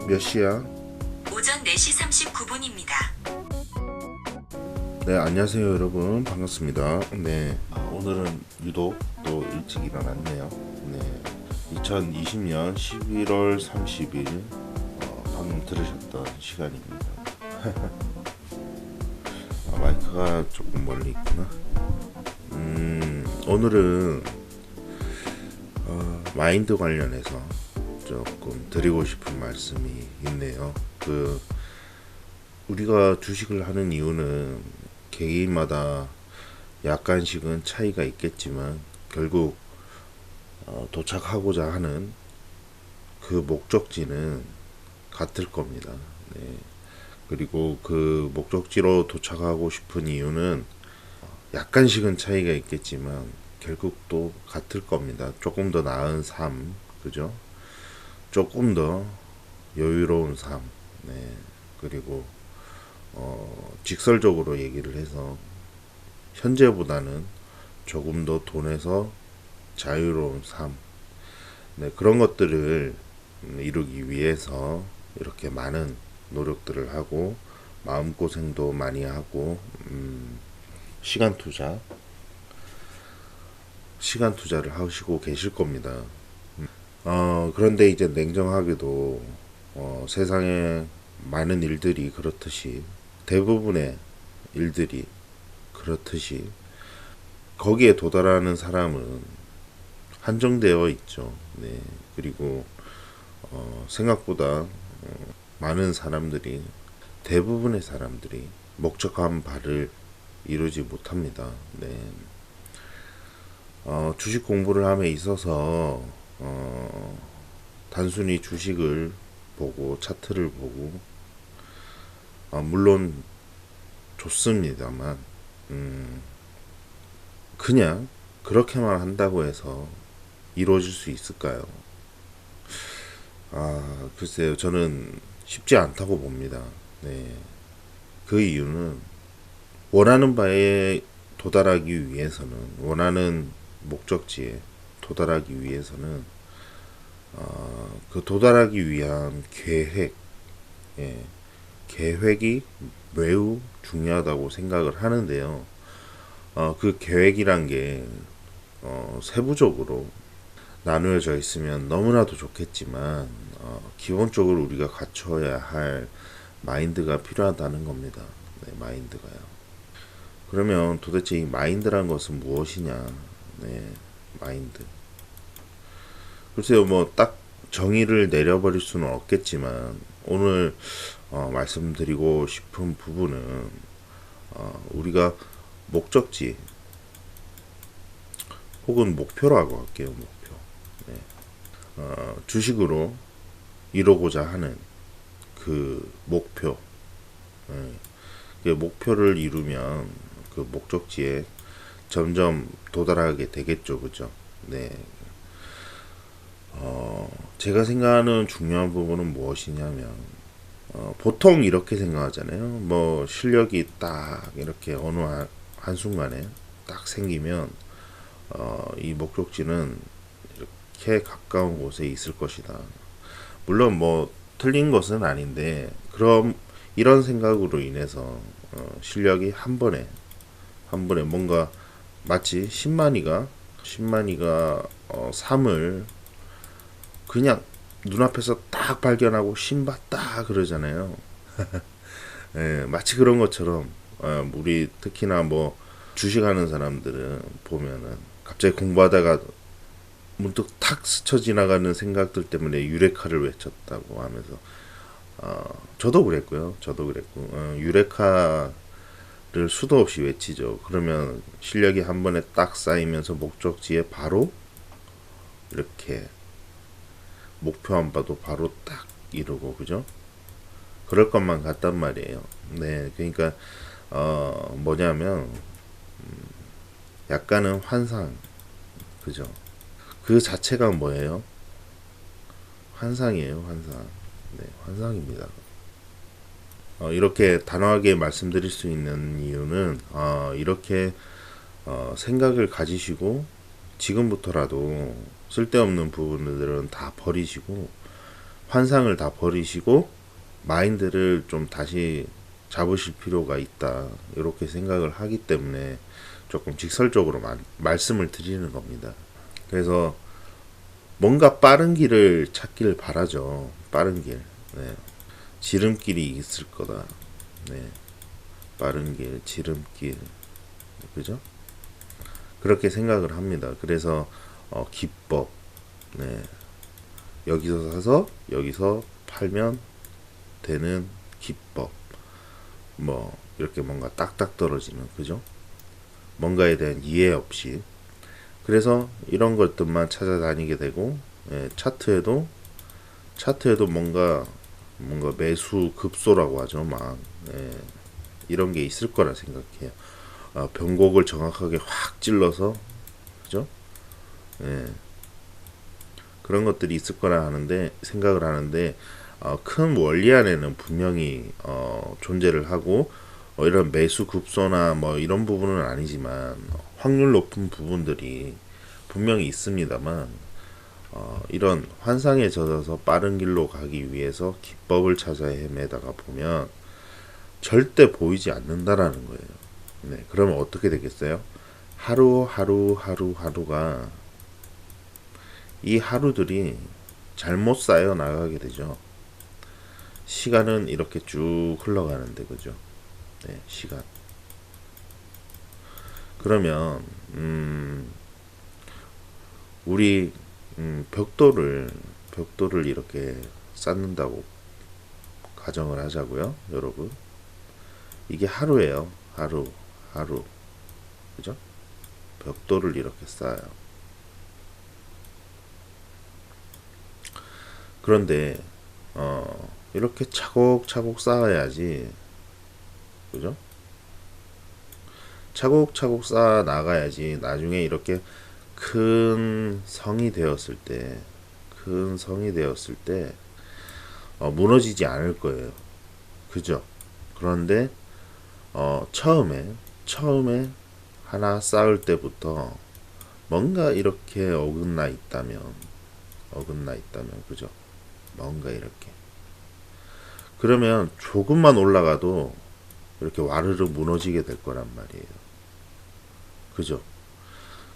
몇 시야? 오전 4시 39분입니다. 네, 안녕하세요 여러분. 반갑습니다. 네, 오늘은 유독 또 일찍 일어났네요. 네, 2020년 11월 30일 방금 들으셨던 시간입니다. 마이크가 조금 멀리 있구나. 오늘은 마인드 관련해서 조금 드리고 싶은 말씀이 있네요. 우리가 주식을 하는 이유는 개인마다 약간씩은 차이가 있겠지만 결국 도착하고자 하는 그 목적지는 같을 겁니다. 네. 그리고 그 목적지로 도착하고 싶은 이유는 약간씩은 차이가 있겠지만 결국 또 같을 겁니다. 조금 더 나은 삶, 그죠? 조금 더 여유로운 삶, 네. 그리고 직설적으로 얘기를 해서 현재보다는 조금 더 돈에서 자유로운 삶, 네, 그런 것들을 이루기 위해서 이렇게 많은 노력들을 하고 마음고생도 많이 하고 시간 투자를 하시고 계실 겁니다. 그런데 이제 냉정하게도 세상에 많은 일들이 그렇듯이 대부분의 일들이 그렇듯이 거기에 도달하는 사람은 한정되어 있죠. 네. 그리고 생각보다 많은 사람들이 대부분의 사람들이 목적한 바를 이루지 못합니다. 네. 주식 공부를 함에 있어서 단순히 주식을 보고 차트를 보고 물론 좋습니다만 그냥 그렇게만 한다고 해서 이루어질 수 있을까요? 글쎄요. 저는 쉽지 않다고 봅니다. 네. 그 이유는 원하는 바에 도달하기 위해서는 원하는 목적지에 도달하기 위해서는 그 도달하기 위한 계획, 예, 계획이 매우 중요하다고 생각을 하는데요. 그 계획이란 게 세부적으로 나누어져 있으면 너무나도 좋겠지만 기본적으로 우리가 갖춰야 할 마인드가 필요하다는 겁니다. 네, 마인드가요. 그러면 도대체 이 마인드란 것은 무엇이냐? 네, 마인드. 글쎄요, 뭐 딱 정의를 내려버릴 수는 없겠지만 오늘 말씀드리고 싶은 부분은 우리가 목적지 혹은 목표라고 할게요. 목표. 네. 주식으로 이루고자 하는 그 목표. 네. 그 목표를 이루면 그 목적지에 점점 도달하게 되겠죠, 그죠? 네. 제가 생각하는 중요한 부분은 무엇이냐면, 보통 이렇게 생각하잖아요. 뭐, 실력이 딱 이렇게 어느 한순간에 딱 생기면, 이 목적지는 이렇게 가까운 곳에 있을 것이다. 물론 뭐, 틀린 것은 아닌데, 그럼 이런 생각으로 인해서, 실력이 한 번에 뭔가 마치 신만이가 삶을 그냥 눈앞에서 딱 발견하고 신봤다 그러잖아요. 예, 마치 그런 것처럼 우리 특히나 뭐 주식하는 사람들은 보면은 갑자기 공부하다가 문득 탁 스쳐 지나가는 생각들 때문에 유레카를 외쳤다고 하면서 저도 그랬고요. 유레카를 수도 없이 외치죠. 그러면 실력이 한 번에 딱 쌓이면서 목적지에 바로 이렇게 목표한 바도 바로 딱 이루고, 그죠? 그럴 것만 같단 말이에요. 네, 그러니까 뭐냐면 약간은 환상, 그죠? 그 자체가 뭐예요? 환상이에요, 환상. 네, 환상입니다. 이렇게 단호하게 말씀드릴 수 있는 이유는 이렇게 생각을 가지시고 지금부터라도 쓸데없는 부분들은 다 버리시고 환상을 다 버리시고 마인드를 좀 다시 잡으실 필요가 있다. 이렇게 생각을 하기 때문에 조금 직설적으로 말씀을 드리는 겁니다. 그래서 뭔가 빠른 길을 찾길 바라죠. 빠른 길. 네. 지름길이 있을 거다. 네. 빠른 길, 지름길. 그죠? 그렇게 생각을 합니다. 그래서 기법. 네. 여기서 사서 여기서 팔면 되는 기법. 뭐 이렇게 뭔가 딱딱 떨어지는, 그죠? 뭔가에 대한 이해 없이. 그래서 이런 것들만 찾아다니게 되고, 예, 차트에도 뭔가 매수 급소라고 하죠. 막 예, 이런 게 있을 거라 생각해요. 변곡을 정확하게 확 찔러서, 그죠? 예, 그런 것들이 있을 거라 생각을 하는데, 큰 원리 안에는 분명히 존재를 하고, 이런 매수 급소나 뭐 이런 부분은 아니지만 확률 높은 부분들이 분명히 있습니다만, 이런 환상에 젖어서 빠른 길로 가기 위해서 기법을 찾아 헤매다가 보면 절대 보이지 않는다라는 거예요. 네, 그러면 어떻게 되겠어요? 하루가 이 하루들이 잘못 쌓여 나가게 되죠. 시간은 이렇게 쭉 흘러가는데, 그죠? 네, 시간. 그러면 우리 벽돌을 이렇게 쌓는다고 가정을 하자고요, 여러분. 이게 하루예요. 하루. 그죠? 벽돌을 이렇게 쌓아요. 그런데 이렇게 차곡차곡 쌓아야지, 그죠? 차곡차곡 쌓아 나가야지 나중에 이렇게 큰 성이 되었을 때 무너지지 않을 거예요. 그죠? 그런데 처음에 하나 쌓을 때부터 뭔가 이렇게 어긋나 있다면, 그죠? 뭔가 이렇게. 그러면 조금만 올라가도 이렇게 와르르 무너지게 될 거란 말이에요. 그죠?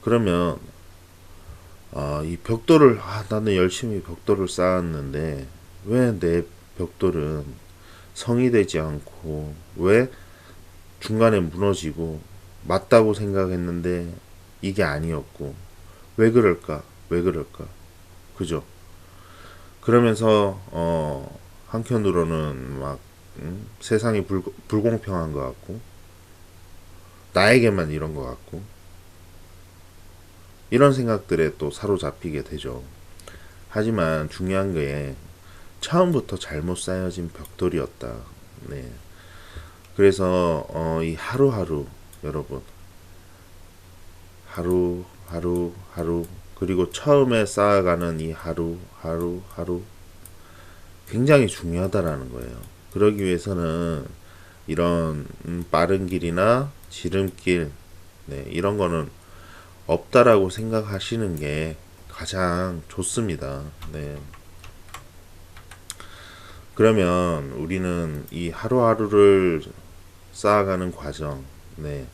그러면 이 벽돌을 나는 열심히 벽돌을 쌓았는데 왜 내 벽돌은 성이 되지 않고, 왜 중간에 무너지고, 맞다고 생각했는데 이게 아니었고, 왜 그럴까? 그죠? 그러면서 한편으로는 막 세상이 불공평한 것 같고, 나에게만 이런 것 같고, 이런 생각들에 또 사로잡히게 되죠. 하지만 중요한 게 처음부터 잘못 쌓여진 벽돌이었다. 네. 그래서 이 하루하루, 여러분, 하루 그리고 처음에 쌓아가는 이 하루 굉장히 중요하다라는 거예요. 그러기 위해서는 이런 빠른 길이나 지름길, 네, 이런 거는 없다라고 생각하시는 게 가장 좋습니다. 네. 그러면 우리는 이 하루하루를 쌓아가는 과정, 네.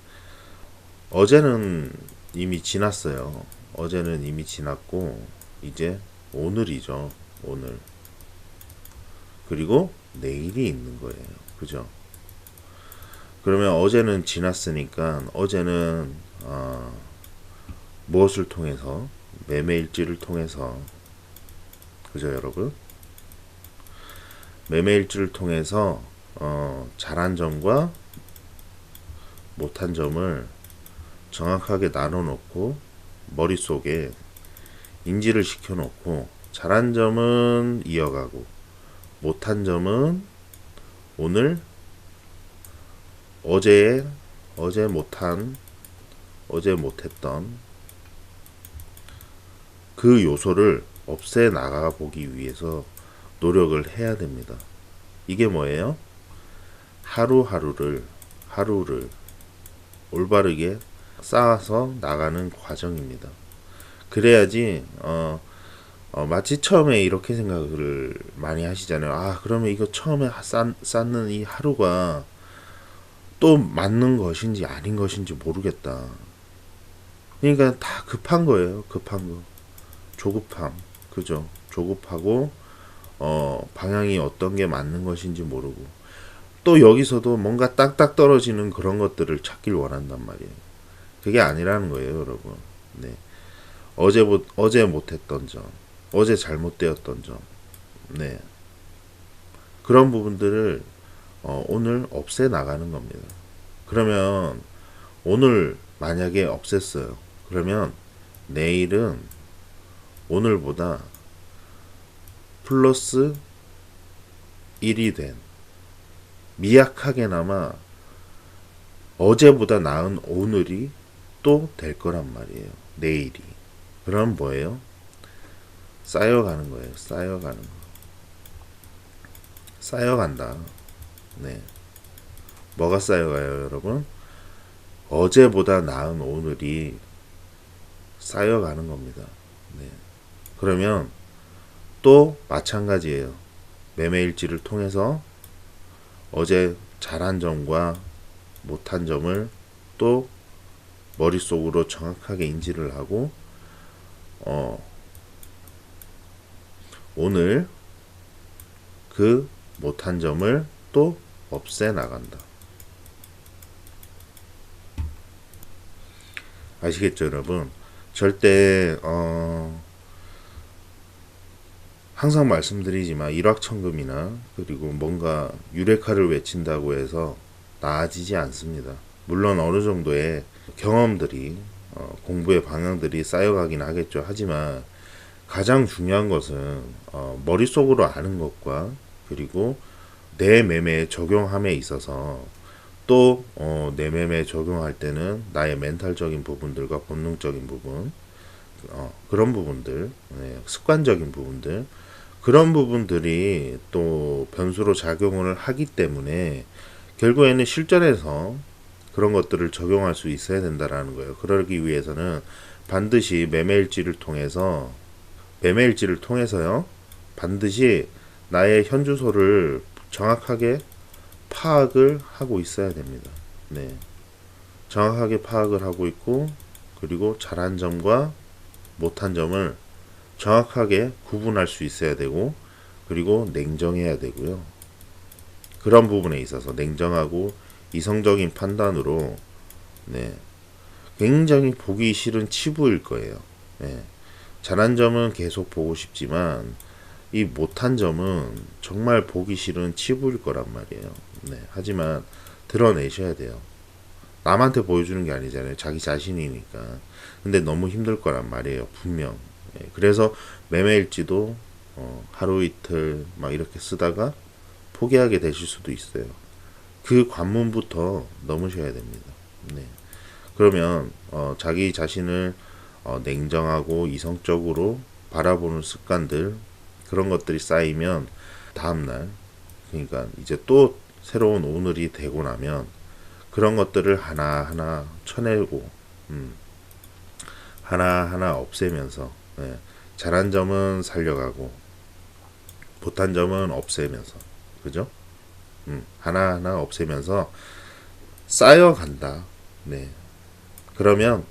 어제는 이미 지났어요. 어제는 이미 지났고, 이제 오늘이죠. 오늘. 그리고 내일이 있는 거예요. 그죠? 그러면 어제는 지났으니까, 어제는 무엇을 통해서? 매매일지를 통해서. 그죠, 여러분? 매매일지를 통해서 잘한 점과 못한 점을 정확하게 나눠놓고 머릿속에 인지를 시켜놓고, 잘한 점은 이어가고 못한 점은 오늘 어제 못했던 그 요소를 없애 나가 보기 위해서 노력을 해야 됩니다. 이게 뭐예요? 하루를 올바르게 쌓아서 나가는 과정입니다. 그래야지 마치 처음에 이렇게 생각을 많이 하시잖아요. 아, 그러면 이거 처음에 쌓는 이 하루가 또 맞는 것인지 아닌 것인지 모르겠다. 그러니까 다 급한 거예요. 급한 거. 조급함. 그죠? 조급하고, 방향이 어떤 게 맞는 것인지 모르고. 또 여기서도 뭔가 딱딱 떨어지는 그런 것들을 찾길 원한단 말이에요. 그게 아니라는 거예요, 여러분. 네. 어제 못했던 점, 어제 잘못되었던 점, 네. 그런 부분들을 오늘 없애 나가는 겁니다. 그러면 오늘 만약에 없앴어요. 그러면 내일은 오늘보다 플러스 1이 된 미약하게나마 어제보다 나은 오늘이 또 될 거란 말이에요. 내일이. 그럼 뭐예요? 쌓여가는 거예요. 쌓여가는 거. 쌓여간다. 네. 뭐가 쌓여가요, 여러분? 어제보다 나은 오늘이 쌓여가는 겁니다. 네. 그러면 또 마찬가지예요. 매매일지를 통해서 어제 잘한 점과 못한 점을 또 머릿속으로 정확하게 인지를 하고 오늘 그 못한 점을 또 없애 나간다. 아시겠죠, 여러분? 절대 항상 말씀드리지만 일확천금이나 그리고 뭔가 유레카를 외친다고 해서 나아지지 않습니다. 물론 어느 정도의 경험들이 공부의 방향들이 쌓여가긴 하겠죠. 하지만 가장 중요한 것은 머릿속으로 아는 것과 그리고 내 매매에 적용함에 있어서 또 내 매매에 적용할 때는 나의 멘탈적인 부분들과 본능적인 부분 그런 부분들 네, 습관적인 부분들 그런 부분들이 또 변수로 작용을 하기 때문에 결국에는 실전에서 그런 것들을 적용할 수 있어야 된다라는 거예요. 그러기 위해서는 반드시 매매일지를 통해서요. 반드시 나의 현주소를 정확하게 파악을 하고 있어야 됩니다. 네. 정확하게 파악을 하고 있고 그리고 잘한 점과 못한 점을 정확하게 구분할 수 있어야 되고 그리고 냉정해야 되고요. 그런 부분에 있어서 냉정하고 이성적인 판단으로 네, 굉장히 보기 싫은 치부일 거예요. 네, 잘한 점은 계속 보고 싶지만 이 못한 점은 정말 보기 싫은 치부일 거란 말이에요. 네, 하지만 드러내셔야 돼요. 남한테 보여주는 게 아니잖아요. 자기 자신이니까. 근데 너무 힘들 거란 말이에요. 분명. 네, 그래서 매매일지도 하루 이틀 막 이렇게 쓰다가 포기하게 되실 수도 있어요. 그 관문부터 넘으셔야 됩니다. 네. 그러면 자기 자신을 냉정하고 이성적으로 바라보는 습관들 그런 것들이 쌓이면 다음날 그러니까 이제 또 새로운 오늘이 되고 나면 그런 것들을 하나하나 쳐내고 하나하나 없애면서 네. 잘한 점은 살려가고 못한 점은 없애면서 그죠? 하나하나 없애면서 쌓여간다. 네. 그러면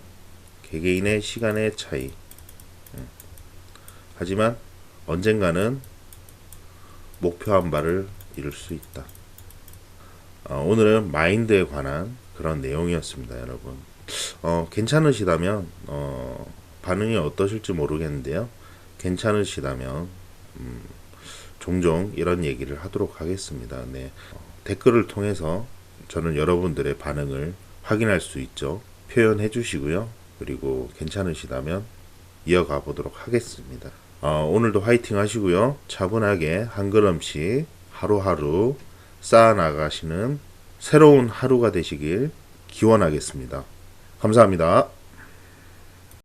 개개인의 시간의 차이. 하지만 언젠가는 목표한 바를 이룰 수 있다. 오늘은 마인드에 관한 그런 내용이었습니다, 여러분. 괜찮으시다면 반응이 어떠실지 모르겠는데요. 괜찮으시다면 종종 이런 얘기를 하도록 하겠습니다. 네. 댓글을 통해서 저는 여러분들의 반응을 확인할 수 있죠. 표현해 주시고요. 그리고 괜찮으시다면 이어가 보도록 하겠습니다. 오늘도 화이팅 하시고요. 차분하게 한 걸음씩 하루하루 쌓아나가시는 새로운 하루가 되시길 기원하겠습니다. 감사합니다.